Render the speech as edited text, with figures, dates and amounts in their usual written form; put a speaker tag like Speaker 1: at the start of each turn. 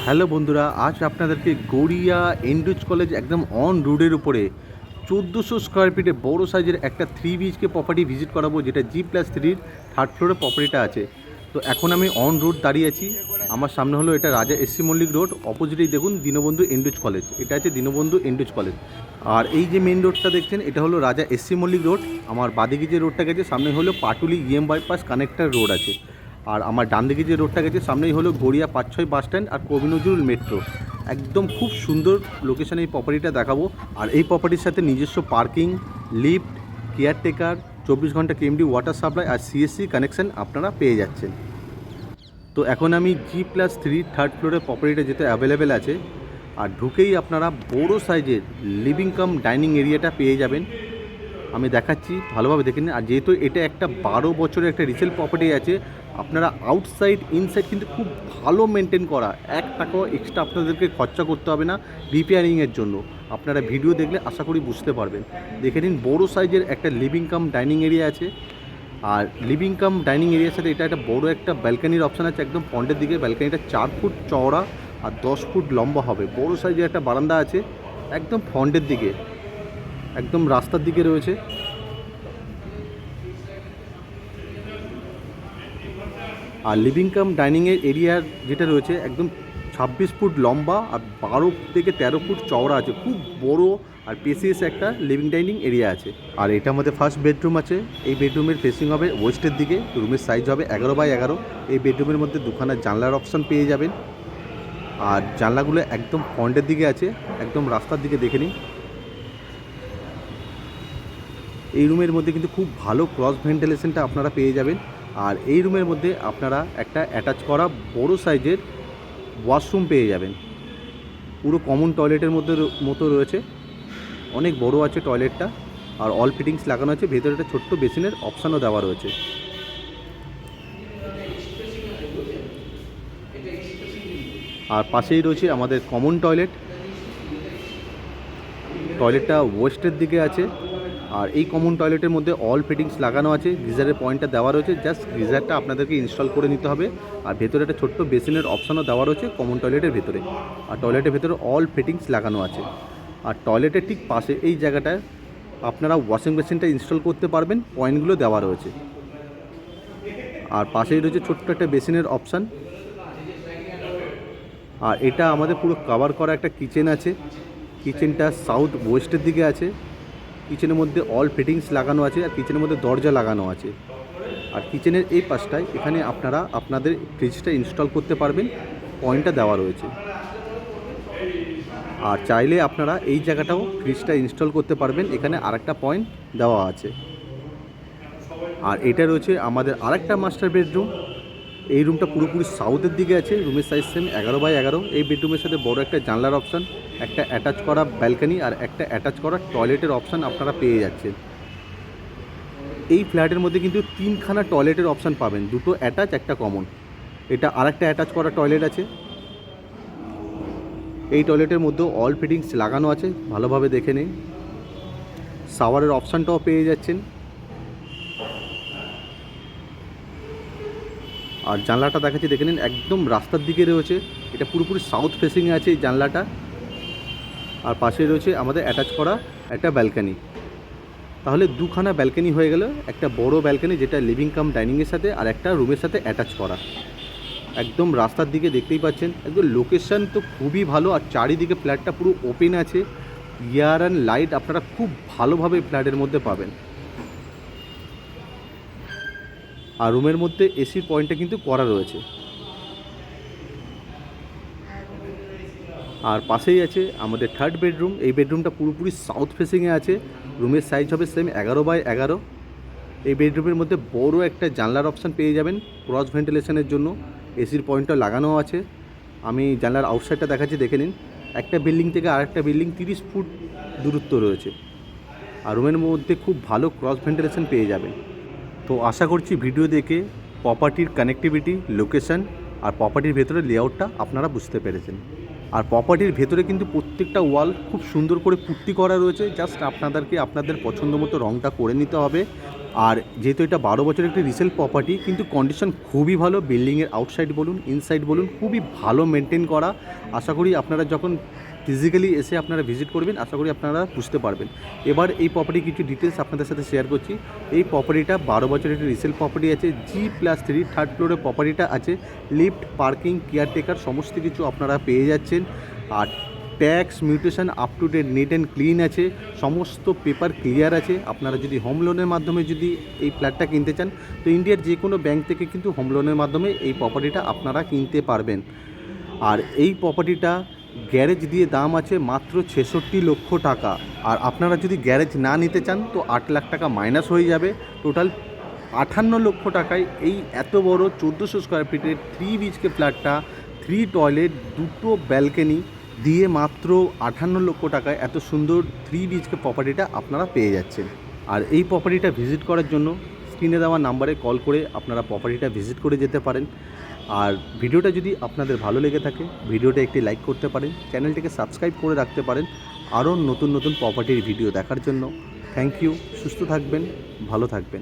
Speaker 1: Hello বন্ধুরা, আজ আপনাদেরকে গড়িয়া এন্ড্রুজ কলেজ একদম অন রোডের উপরে 1400 স্কোয়ার ফিটে বড় সাইজের একটা 3 BHK প্রপার্টি ভিজিট করাবো, যেটা G+3 থার্ড ফ্লোরে প্রপার্টিটা আছে। তো এখন আমি অন রোড দাঁড়িয়ে আছি। আমার সামনে হলো এটা রাজা এসসি মল্লিক রোড, অপোজিটেই দেখুন দীনবন্ধু এন্ড্রুজ কলেজ। এটা আছে দীনবন্ধু এন্ড্রুজ কলেজ। আর এই যে মেন রোডটা দেখছেন, এটা হলো রাজা এসসি মল্লিক রোড। আমার বাদিকে যে রোডটা গেছে সামনে হলো পাটুলি বাইপাস কানেক্টার রোড আছে। আর আমার ডান দিকে যে রোডটা গেছে সামনেই হলো গড়িয়া 5-6 বাস স্ট্যান্ড আর কবি নজরুল মেট্রো। একদম খুব সুন্দর লোকেশানে এই প্রপার্টিটা দেখাবো। আর এই প্রপার্টির সাথে নিজস্ব পার্কিং, লিফট, কেয়ারটেকার, 24 ঘন্টা কেএমডি ওয়াটার সাপ্লাই আর সিএসসি কানেকশান আপনারা পেয়ে যাচ্ছেন। তো এখন আমি G+3 থার্ড ফ্লোরে প্রপার্টিটা যেতে অ্যাভেলেবেল আছে। আর ঢুকেই আপনারা বড় সাইজের লিভিং কাম ডাইনিং এরিয়াটা পেয়ে যাবেন। আমি দেখাচ্ছি, ভালোভাবে দেখে নিন। আর যেহেতু এটা একটা 12 বছরের একটা রিসেল প্রপার্টি আছে, আপনারা আউটসাইড ইনসাইড কিন্তু খুব ভালো মেনটেন করা, 1 টাকাও এক্সট্রা আপনাদেরকে খরচা করতে হবে না রিপেয়ারিংয়ের জন্য। আপনারা ভিডিও দেখলে আশা করি বুঝতে পারবেন। দেখে নিন, বড় সাইজের একটা লিভিং কাম ডাইনিং এরিয়া আছে। আর লিভিং কাম ডাইনিং এরিয়ার সাথে এটা একটা বড় একটা ব্যালকানির অপশান আছে একদম ফ্রন্টের দিকে। ব্যালকানিটা 4 ফুট চওড়া আর 10 ফুট লম্বা হবে। বড় সাইজের একটা বারান্দা আছে একদম ফ্রন্টের দিকে, একদম রাস্তার দিকে রয়েছে। আর লিভিং কাম ডাইনিংয়ের এরিয়ার যেটা রয়েছে একদম 26 ফুট লম্বা আর 12 থেকে 13 ফুট চওড়া আছে। খুব বড় আর পেসিয়াস একটা লিভিং ডাইনিং এরিয়া আছে। আর এটা আমাদের ফার্স্ট বেডরুম আছে। এই বেডরুমের ফেসিং হবে ওয়েস্টের দিকে। রুমের সাইজ হবে 11x11। এই বেডরুমের মধ্যে দুখানা জানলার অপশান পেয়ে যাবেন। আর জানলাগুলো একদম ফ্রন্টের দিকে আছে, একদম রাস্তার দিকে। দেখে নিন, এই রুমের মধ্যে কিন্তু খুব ভালো ক্রস ভেন্টিলেশনটা আপনারা পেয়ে যাবেন। আর এই রুমের মধ্যে আপনারা একটা অ্যাটাচ করা বড় সাইজের ওয়াশরুম পেয়ে যাবেন। পুরো কমন টয়লেটের মতো রয়েছে, অনেক বড় আছে টয়লেটটা। আর অল ফিটিংস লাগানো আছে। ভেতরে একটা ছোট্ট বেসিনের অপশানও দেওয়া রয়েছে। আর পাশেই রয়েছে আমাদের কমন টয়লেট। টয়লেটটা ওয়েস্টের দিকে আছে। আর এই কমন টয়লেটের মধ্যে অল ফিটিংস লাগানো আছে। গিজারের পয়েন্টটা দেওয়া রয়েছে, জাস্ট গিজারটা আপনাদেরকে ইনস্টল করে নিতে হবে। আর ভেতরে একটা ছোট্ট বেসিনের অপশানও দেওয়া রয়েছে কমন টয়লেটের ভেতরে। আর টয়লেটের ভেতরে অল ফিটিংস লাগানো আছে। আর টয়লেটের ঠিক পাশে এই জায়গাটায় আপনারা ওয়াশিং মেশিনটা ইনস্টল করতে পারবেন, পয়েন্টগুলো দেওয়া রয়েছে। আর পাশেই রয়েছে ছোট্ট একটা বেসিনের অপশান। আর এটা আমাদের পুরো কভার করা একটা কিচেন আছে। কিচেনটা সাউথ ওয়েস্টের দিকে আছে। কিচেনের মধ্যে অল ফিটিংস লাগানো আছে আর কিচেনের মধ্যে দরজা লাগানো আছে। আর কিচেনের এই পাশটায় এখানে আপনারা আপনাদের ফ্রিজটা ইনস্টল করতে পারবেন, পয়েন্টটা দেওয়া রয়েছে। আর চাইলে আপনারা এই জায়গাটাও ফ্রিজটা ইনস্টল করতে পারবেন, এখানে আরেকটা পয়েন্ট দেওয়া আছে। আর এটা রয়েছে আমাদের আরেকটা মাস্টার বেডরুম। এই রুমটা পুরোপুরি সাউথের দিকে আছে। রুমের সাইজ সেম 11x11। এই বেডরুমের সাথে বড় একটা জানলার অপশান, একটা অ্যাটাচ করা ব্যালকানি আর একটা অ্যাটাচ করা টয়লেটের অপশান আপনারা পেয়ে যাচ্ছেন। এই ফ্ল্যাটের মধ্যে কিন্তু 3খানা টয়লেটের অপশান পাবেন, 2টো অ্যাটাচ, একটা কমন। এটা আরেকটা অ্যাটাচ করা টয়লেট আছে। এই টয়লেটের মধ্যেও অল ফিটিংস লাগানো আছে, ভালোভাবে দেখে নিন। শাওয়ারের অপশানটাও পেয়ে যাচ্ছেন। আর জানলাটা দেখাচ্ছি, দেখে নিন, একদম রাস্তার দিকে রয়েছে। এটা পুরোপুরি সাউথ ফেসিংয়ে আছে এই জানলাটা। আর পাশে রয়েছে আমাদের অ্যাটাচ করা একটা ব্যালকানি। তাহলে 2খানা ব্যালকানি হয়ে গেল। একটা বড় ব্যালকানি যেটা লিভিং কাম ডাইনিংয়ের সাথে, আর একটা রুমের সাথে অ্যাটাচ করা। একদম রাস্তার দিকে, দেখতেই পাচ্ছেন। একদম লোকেশন তো খুবই ভালো। আর চারিদিকে ফ্ল্যাটটা পুরো ওপেন আছে। এয়ার অ্যান্ড লাইট আপনারা খুব ভালোভাবে ফ্ল্যাটের মধ্যে পাবেন। আর রুমের মধ্যে এসির পয়েন্টটা কিন্তু করা রয়েছে। আর পাশেই আছে আমাদের থার্ড বেডরুম। এই বেডরুমটা পুরোপুরি সাউথ ফেসিংয়ে আছে। রুমের সাইজ হবে সেম 11x11। এই বেডরুমের মধ্যে বড় একটা জানলার অপশান পেয়ে যাবেন ক্রস ভেন্টিলেশনের জন্য। এসির পয়েন্টটা লাগানো আছে। আমি জানলার আউটসাইডটা দেখাচ্ছি, দেখে নিন। একটা বিল্ডিং থেকে আরেকটা বিল্ডিং 30 ফুট দূরত্ব রয়েছে। আর রুমের মধ্যে খুব ভালো ক্রস ভেন্টিলেশন পেয়ে যাবেন। তো আশা করছি ভিডিও দেখে প্রপার্টির কানেক্টিভিটি, লোকেশন আর প্রপার্টির ভেতরে লেআউটটা আপনারা বুঝতে পেরেছেন। আর প্রপার্টির ভেতরে কিন্তু প্রত্যেকটা ওয়াল খুব সুন্দর করে পুট্টি করা রয়েছে, জাস্ট আপনাদেরকে আপনাদের পছন্দ মতো রঙটা করে নিতে হবে। আর যেহেতু এটা 12 বছরের একটি রিসেল প্রপার্টি, কিন্তু কন্ডিশন খুবই ভালো, বিল্ডিংয়ের আউটসাইড বলুন ইনসাইড বলুন খুবই ভালো মেনটেন করা। আশা করি আপনারা যখন ফিজিক্যালি এসে আপনারা ভিজিট করবেন আশা করি আপনারা বুঝতে পারবেন। এবার এই প্রপার্টির কিছু ডিটেলস আপনাদের সাথে শেয়ার করছি। এই প্রপার্টিটা 12 বছরের একটি রিসেল প্রপার্টি আছে, G+3 থার্ড ফ্লোরে প্রপার্টিটা আছে। লিফট, পার্কিং, কেয়ারটেকার সমস্ত কিছু আপনারা পেয়ে যাচ্ছেন। আর tax mutation up to date, neat and clean আছে, সমস্ত পেপার ক্লিয়ার আছে। আপনারা যদি হোম লোনের মাধ্যমে যদি এই ফ্ল্যাটটা কিনতে চান তো ইন্ডিয়ার যে কোনো ব্যাংক থেকে কিন্তু হোম লোনের মাধ্যমে এই প্রপার্টিটা আপনারা কিনতে পারবেন। আর এই প্রপার্টিটা গ্যারেজ দিয়ে দাম আছে মাত্র 66 লক্ষ টাকা। আর আপনারা যদি গ্যারেজ না নিতে চান তো 8 লাখ টাকা মাইনাস হয়ে যাবে। টোটাল 58 লক্ষ টাকায় এই এত বড় 1400 স্কোয়ার ফিটের 3 বিএইচকে ফ্ল্যাটটা, 3 টয়লেট, 2টো ব্যালকনি দিয়ে মাত্র 58 লক্ষ টাকায় এত সুন্দর 3 বিএইচকে প্রপার্টিটা আপনারা পেয়ে যাচ্ছেন। আর এই প্রপার্টিটা ভিজিট করার জন্য স্ক্রিনে দেওয়া নাম্বারে কল করে আপনারা প্রপার্টিটা ভিজিট করে যেতে পারেন। আর ভিডিওটা যদি আপনাদের ভালো লেগে থাকে ভিডিওটা একটি লাইক করতে পারেন, চ্যানেলটিকে সাবস্ক্রাইব করে রাখতে পারেন আরও নতুন নতুন প্রপার্টির ভিডিও দেখার জন্য। থ্যাংক ইউ, সুস্থ থাকবেন, ভালো থাকবেন।